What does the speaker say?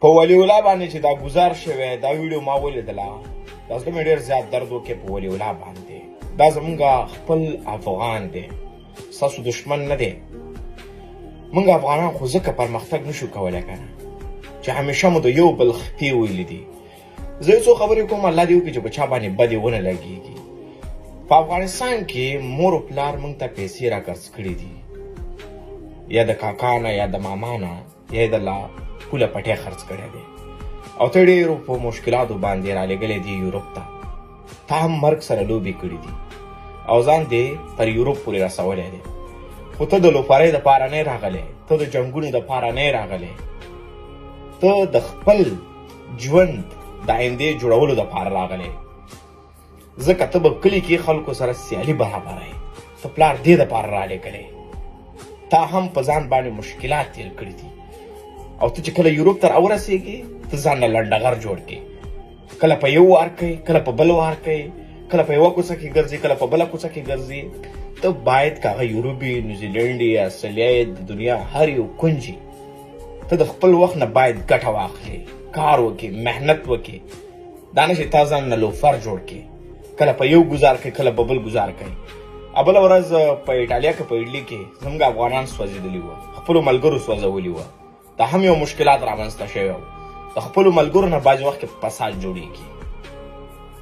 په ولي الله باندې چې دا گزار شوی دا ویډیو ما ولیدله دا زړه مې ډېر زیات درد وکړي په ولي الله باندې. دا زمونږ خپل افغان دی، ستاسو دشمن نه دی. موږ افغانان خو ځکه پرمختګ نشو کولی که نه چې همیشه مو د یو بل خپې ویلي دي. زه یو څو خبرې کوم، الله دې وکړي چې په چا باندې بدې ونه لګېږي. په افغانستان کې مور و پلار موږ ته پیسې راکړڅ کړي دي، یا د کاکا نه یا د ماما نه یا د لا پوله پټی خرڅ کړی دی، او ته ډېرو په مشکلاتو باندې رالېږلی دی یورپ ته. تا هم مرګ سره لوبې کړي دي او ځان دې تر یورپ پورې رسولی دی. خو ته د لوپارۍ دپاره نه راغلی، ته د جنګونو دپاره نه راغلی، ته د خپل ژوند د آیندې جوړولو دپاره راغلی. ځکه ته به کلي کې خلکو سره سیالي برابروي، ته پلار دې دپاره رالېږلی. تا هم په ځان باندې مشکلات تیر کړي دي، او ته چې کله یورپ ته راورسېږې ته ځان نه لنډغر جوړ کړې. کله په یو وار کوي، کله په بل وار کوي، کله په یوه کوڅه کې ګرځي، کله په بله کوڅه کې ګرځي. ته باید که هغه یورپ وي، نیوزیلینډ یا استرالیا د دنیا هر یو کونج وي، ته د خپل وخت نه باید ګټه واخلې، کار وکړې، محنت وکړې. دا نه چې تا ځان نه لوفر جوړ کړې، کله په یو ګزار کوي کله په بل ګزار کوي. بله ورځ په ایټالیا کې په ایډلي کې زموږ افغانان سوځېدلي وه، خپلو ملګرو سوځولي وه. دا هم یو مشکلات رامنځته شوی و. د خپلو ملګرو نه بعضې وخت کې فساد جوړېږي.